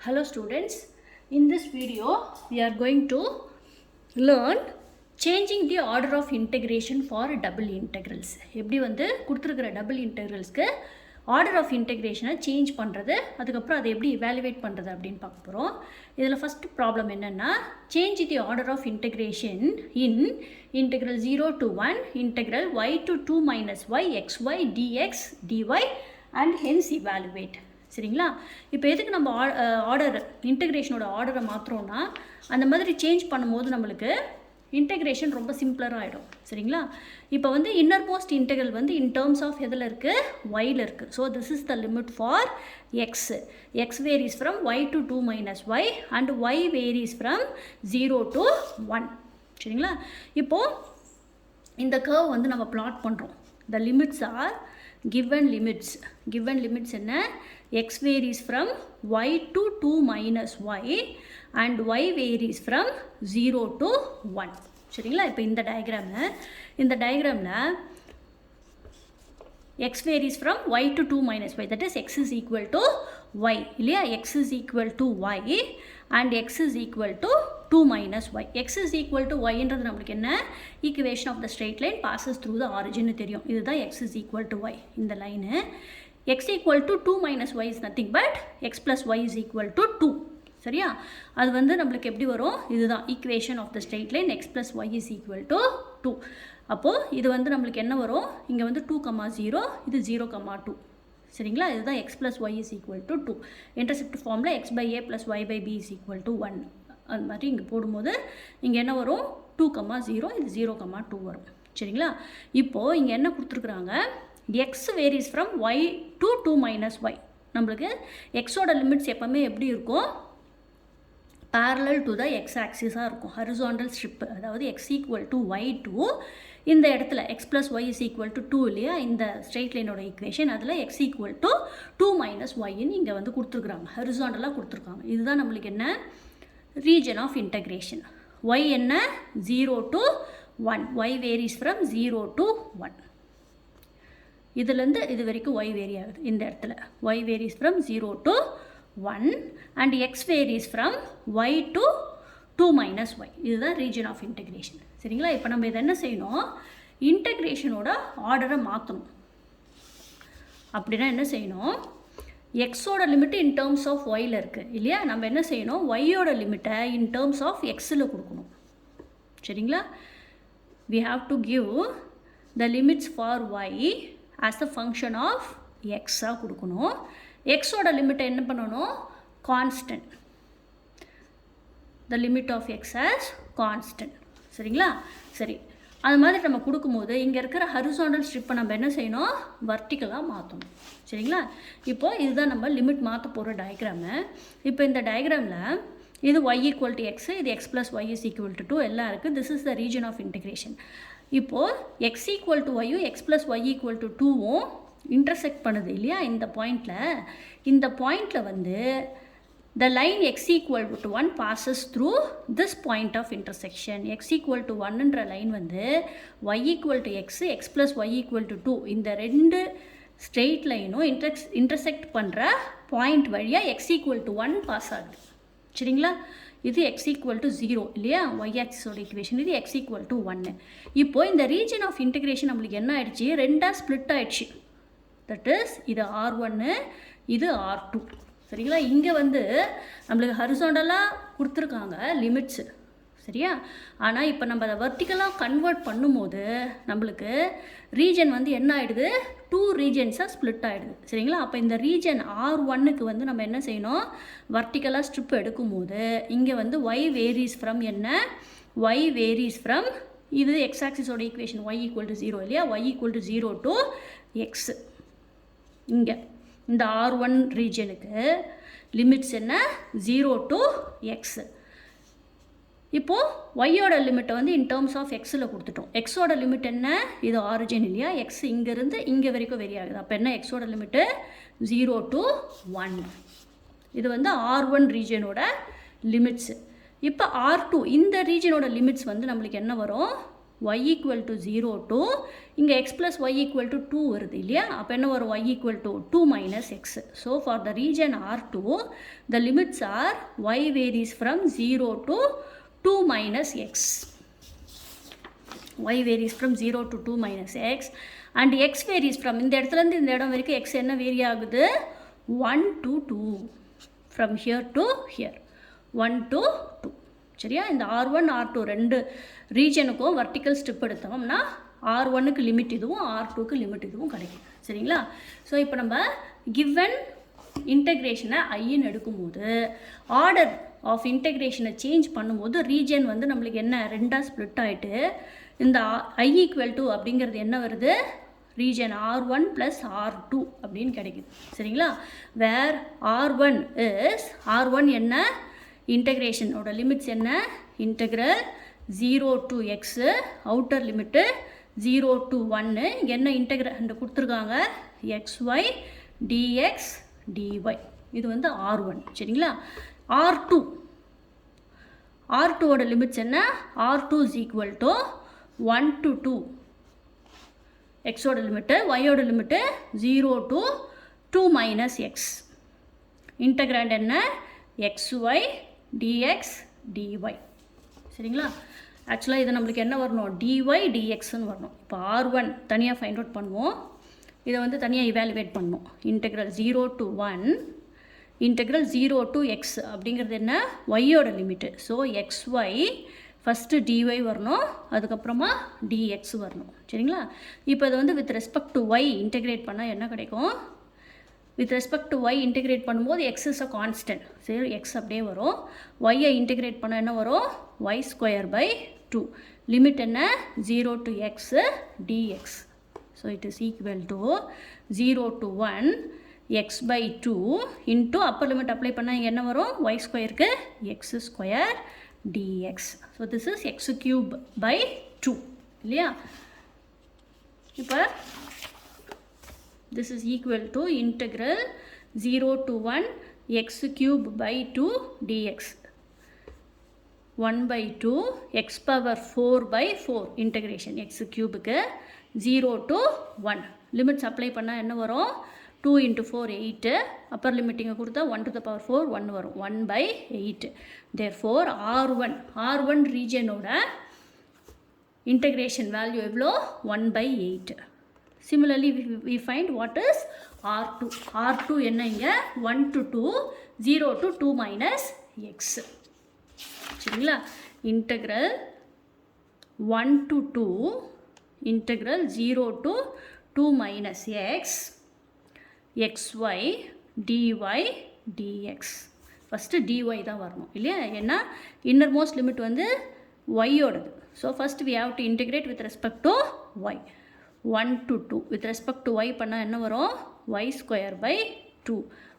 Hello students, in this video we are going to learn changing the order of integration for double integrals. எப்படி வந்து கொடுத்திருக்கிற double integralsக்கு order of integration change பண்ணுறது, அதுக்கப்புறம் அதை எப்படி evaluate பண்ணுறது அப்படின்னு பார்க்க போகிறோம். இதில் first problem என்னன்னா change the order of integration in integral 0 to 1 integral y to 2 minus y xy dx dy and hence evaluate. சரிங்களா? இப்போ எதுக்கு நம்ம ஆர்டர் இன்டெகிரேஷனோட ஆர்டரை மாற்றுறோன்னா அந்த மாதிரி சேஞ்ச் பண்ணும்போது நம்மளுக்கு இன்டெகிரேஷன் ரொம்ப சிம்பிளராக ஆகிடும். சரிங்களா? இப்போ வந்து இன்னர் மோஸ்ட் இன்டெகிரல் வந்து இன் டேர்ம்ஸ் ஆஃப் எதில் இருக்குது, ஒயில் இருக்குது. So this is the limit for x. X varies from y to 2 minus y and y varies from 0 to 1. சரிங்களா? இப்போது இந்த கர்வ் வந்து நம்ம பிளாட் பண்ணுறோம். The limits are given limits என்ன, x varies from y to 2 minus y and y varies from 0 to 1. சரிங்களா? இப்போ இந்த டயக்ராமில் x varies from y to 2 minus y, that is x is equal to y இல்லையா, x is equal to y and x is equal to 2 minus y. x is equal to y என்றது நம்மளுக்கு என்ன, equation of the straight line passes through the origin தெரியும். இதுதான் x is equal to y. இந்த line x equal to 2 minus y is nothing but x plus y is equal to 2. சரியா? அது வந்து நம்மளுக்கு எப்படி வரும், இதுதான் equation of the straight line x plus y is equal to 2. அப்போது இது வந்து நம்மளுக்கு என்ன வரும், இங்கே வந்து 2,0, இது 0,2. சரிங்களா? இதுதான் x plus y is equal to 2. Intercept ஃபார்மில் x by a plus y by b is equal to 1. அது மாதிரி இங்கே போடும்போது இங்கே என்ன வரும், 2,0, இது 0,2 வரும். சரிங்களா? இப்போது இங்கே என்ன கொடுத்துருக்குறாங்க, x varies from y to 2 minus y. நம்மளுக்கு எக்ஸோட லிமிட்ஸ் எப்போவுமே எப்படி இருக்கும், parallel to the x axis இருக்கும், horizontal strip. அதாவது x equal to y2 இந்த இடத்துல x plus y is equal to 2 இல்லையா, இந்த ஸ்ட்ரெயிட் லைனோட ஈக்குவேஷன் அதில் x equal to 2 minus yன்னு இங்கே வந்து கொடுத்துருக்குறாங்க, ஹரிசாண்டலாக கொடுத்துருக்காங்க. இதுதான் நம்மளுக்கு என்ன, ரீஜன் ஆஃப் இன்டகிரேஷன். y என்ன, 0 to 1, y varies from 0 to 1. இதுலேருந்து இது வரைக்கும் y வேரி ஆகுது. இந்த இடத்துல y varies from 0 to 1 and x varies from y to 2 minus y. இதுதான் ரீஜன் ஆஃப் இன்டகிரேஷன். சரிங்களா? இப்போ நம்ம இதை என்ன செய்யணும், இன்டகிரேஷனோட ஆர்டரை மாற்றணும். அப்படின்னா என்ன செய்யணும், எக்ஸோட லிமிட்டு இன் டேர்ம்ஸ் ஆஃப் ஒயில் இருக்குது இல்லையா, நம்ம என்ன செய்யணும், ஒய்யோட லிமிட்டை இன் டேர்ம்ஸ் ஆஃப் எக்ஸில் கொடுக்கணும். சரிங்களா? we have to give the limits for y as a function of x-ஆக கொடுக்கணும். எக்ஸோட லிமிட்டை என்ன பண்ணணும், constant, the limit of x as constant. சரிங்களா? சரி, அது மாதிரி நம்ம கொடுக்கும்போது இங்கே இருக்கிற ஹரிசாண்டல் ஸ்ட்ரிப்பை நம்ம என்ன செய்யணும், வர்டிக்கலாக மாற்றணும். சரிங்களா? இப்போது இதுதான் நம்ம லிமிட் மாற்ற போகிற டயக்ராமு. இப்போ இந்த டயக்ராமில் இது y equal to x, இது x plus y is equal to 2 எல்லாம் இருக்குது. This is the region of integration. இப்போது x equal to y, x plus y equal to 2வும் இன்டர்செக்ட் பண்ணுது இல்லையா இந்த பாயிண்டில் வந்து the line x equal to 1 passes through this point of intersection. x equal to 1ன்ற லைன் வந்து y equal to x, x plus y equal to 2 இந்த ரெண்டு ஸ்ட்ரெயிட் லைனும் இன்டர்செக்ட் பண்ணுற பாயிண்ட் வழியாக x equal to 1 பாஸ் ஆகுது. சரிங்களா? இது x equal to 0 இல்லையா, y ஆக்சிஸோட ஈக்குவேஷன், இது x equal to 1. இப்போது இந்த ரீஜன் ஆஃப் இன்டகிரேஷன் நம்மளுக்கு என்ன ஆயிடுச்சு, ரெண்டாக ஸ்ப்ளிட் ஆயிடுச்சு. தட் இஸ் இது R1, இது R2. சரிங்களா? இங்கே வந்து நம்மளுக்கு ஹரிசாண்டலாக கொடுத்துருக்காங்க லிமிட்ஸு. சரியா? ஆனால் இப்போ நம்ம அதை வெர்டிக்கலாக கன்வெர்ட் பண்ணும்போது நம்மளுக்கு ரீஜன் வந்து என்ன ஆகிடுது, 2 ரீஜன்ஸாக ஸ்ப்ளிட் ஆகிடுது. சரிங்களா? அப்போ இந்த ரீஜன் R1க்கு வந்து நம்ம என்ன செய்யணும், வெர்டிக்கலாக ஸ்ட்ரிப் எடுக்கும்போது இங்கே வந்து y வேரிஸ் ஃப்ரம் என்ன, y வேரிஸ் ஃப்ரம் இது எக்ஸ் ஆக்சிஸோட ஈக்குவேஷன் y equal to 0 இல்லையா, y equal to 0 to x. இங்கே இந்த R1 ரீஜனுக்கு லிமிட்ஸ் என்ன, 0 to x. இப்போது ஒய்யோட லிமிட்டை வந்து இன் டேர்ம்ஸ் ஆஃப் எக்ஸில் கொடுத்துட்டோம். எக்ஸோட லிமிட் என்ன, இது ஆரிஜின் இல்லையா, எக்ஸ் இங்கேருந்து இங்கே வரைக்கும் வெரி ஆகுது. அப்போ என்ன, எக்ஸோட லிமிட்டு 0 to 1. இது வந்து R1 ரீஜனோட லிமிட்ஸு. இப்போ R2 இந்த ரீஜனோட லிமிட்ஸ் வந்து நம்மளுக்கு என்ன வரும், y equal to 0 to இங்கே x plus y equal to 2 வருது இல்லையா அப்போ என்ன வரும் y equal to 2 minus x. So for the region R2 the limits are y varies from 0 to 2 minus x. Y varies from 0 to 2 minus x and x varies from இந்த இடத்துலேருந்து இந்த இடம் வரைக்கும் x என்ன வேரி ஆகுது 1 to 2 from here to here 1 to 2 சரியா. இந்த R1 R2 ரெண்டு ரீஜனுக்கும் வர்டிக்கல் ஸ்ட்ரிப் எடுத்தோம்னா R1க்கு லிமிட் இதுவும் R2க்கு லிமிட் இதுவும் கிடைக்கும் சரிங்களா. ஸோ இப்போ நம்ம கிவன் இன்டெக்ரேஷனை ஐன்னு எடுக்கும்போது ஆர்டர் ஆஃப் இன்டெக்ரேஷனை சேஞ்ச் பண்ணும்போது ரீஜன் வந்து நம்மளுக்கு என்ன ரெண்டாக ஸ்ப்ளிட் ஆகிட்டு இந்த I equal to அப்படிங்கிறது என்ன வருது region R1 plus R2 அப்படின்னு கிடைக்குது சரிங்களா. where R1 is R1 என்ன இன்டெக்ரேஷனோட லிமிட்ஸ் என்ன integral 0 to x outer limit 0 to 1 இங்கே என்ன இன்டெக்ரல் கொடுத்துருக்காங்க xy dx dy இது வந்து R1 சரிங்களா. R2ஓட லிமிட்ஸ் என்ன R2 is equal to 1 to 2 xோட லிமிட்டு yோட limit 0 to 2 minus x integrand என்ன xy dx dy சரிங்களா. ஆக்சுவலாக இது நம்மளுக்கு என்ன வரணும் dy dxன்னு வரணும். இப்போ R1 தனியாக ஃபைண்ட் அவுட் பண்ணுவோம், இதை வந்து தனியாக இவாலுவேட் பண்ணணும். Integral 0 to 1 integral 0 to x அப்படிங்கிறது என்ன yயோட limit. So xy first dy வரணும், அதுக்கப்புறமா dx வரணும் சரிங்களா. இப்போ இதை வந்து with respect to y integrate பண்ணால் என்ன கிடைக்கும் with respect to y integrate பண்ணும்போது x இஸ் அ கான்ஸ்டன்ட் சரி x அப்படியே வரும். y-ஐ இன்டெகிரேட் பண்ணால் என்ன வரும் y ஸ்கொயர் பை 2 லிமிட் என்ன 0 to x dx. So it is equal to 0 to 1 x by 2 into upper limit apply பண்ணால் இங்கே என்ன வரும் y ஸ்கொயருக்கு x square dx. So this is x cube by 2 இல்லையா. இப்போ this is equal to integral 0 to 1 x cube by 2 dx 1 by 2 x power 4 by 4 integration x cube க்கு 0 to 1 limits apply பண்ணால் என்ன வரும் 2 into 4 8 upper limiting கொடுத்தா 1 to the power 4 1 வரும் 1 by 8. therefore R1 region ஓட integration value எவ்வளோ 1 by 8. Similarly, we find what is R2. R2 என்ன இங்கே 1 to 2, 0 to 2 minus x. சரிங்களா. integral 1 to 2, integral 0 to 2 minus x, xy dy dx. First dy தான் வரணும் இல்லையா, ஏன்னா இன்னர் மோஸ்ட் லிமிட் வந்து y-ஓடது. So first we have to integrate with respect to y. 1 to 2 with respect to y பண்ணால் என்ன வரும் y square by 2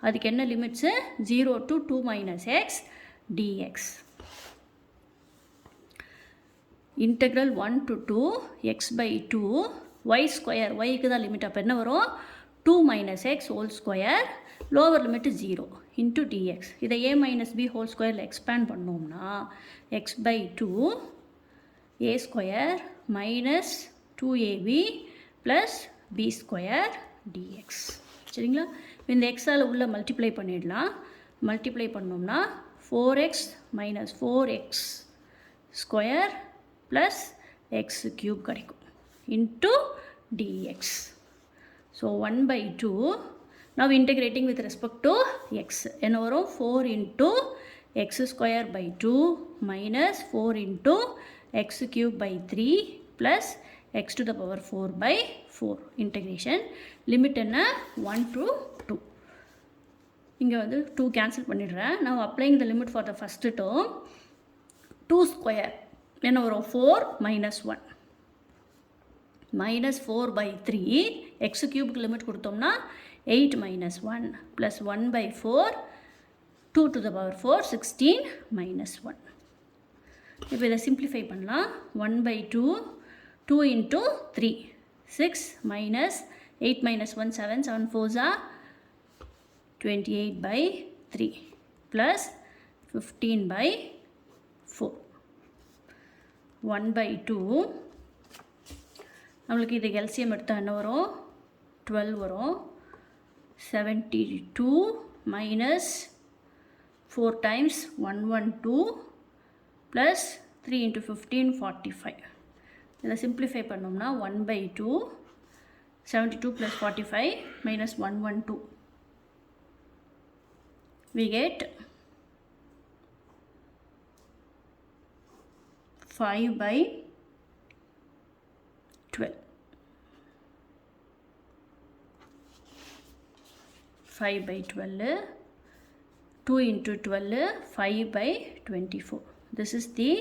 அதுக்கு என்ன limits 0 to 2 minus x dx. integral 1 to 2 x by 2 y square yக்கு தான் limit அப்போ என்ன வரும் 2 minus x whole square lower limit 0 into dx. இதை a minus b whole square expand பண்ணோம்னா x by 2 a square minus 2ab plus b square dx. சரிங்களா. இந்த எக்ஸால் உள்ள multiply பண்ணிடலாம். மல்டிப்ளை பண்ணோம்னா 4x minus 4x square plus X cube கிடைக்கும் into dx. So 1 by 2 now integrating with respect to x என்ன வரும் 4 into x square by 2 minus 4 into x cube by 3 plus x to the power 4 by 4 integration limit என்ன 1 to 2. இங்கே வந்து 2 cancel பண்ணிடுறேன். now applying the limit for the first term 2 square என்ன வரும் 4 minus 1 minus 4 by 3 x cube limit கொடுத்தோம்னா 8 minus 1 plus 1 by 4 2 to the power 4 16 minus 1. இப்போ இதை simplify பண்ணலாம். 1 by 2 2 into 3 6 minus 8 minus 1 7 7 4s are 28 by 3 plus 15 by 4. 1 by 2 நம்மளுக்கு இது LCM எடுத்தால் என்ன வரும்? 12 வரும். 72 minus 4 times 112 plus 3 into 15 45. இதை சிம்பிளிஃபை பண்ணோம்னா 1/2 72 plus 45 minus 112. We get 5/12. 5/12. 2 into 12, 5/24. This is the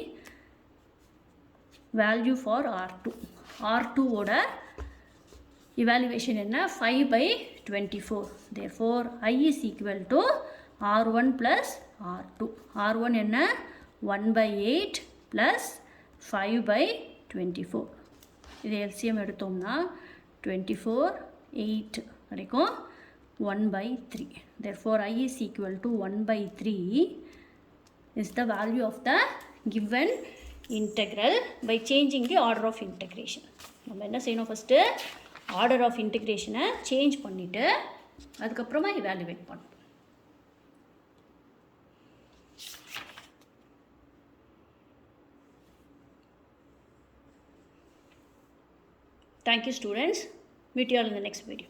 value for R2. R2 oda evaluation enna 5/24. Therefore, I is equal to R1 plus R2. R1 enna 1/8 plus 5/24. இது LCM எடுத்தோம்னா 24 8 கிடைக்கும். 1/3. Therefore, I is equal to 1/3 is the value of the given integral by changing the order of integration. நம்ம என்ன செய்யணும்? First order of இன்டிகிரேஷனை change பண்ணிவிட்டு அதுக்கப்புறமா evaluate பண்ணணும். Thank you, students. Meet you all in the next video.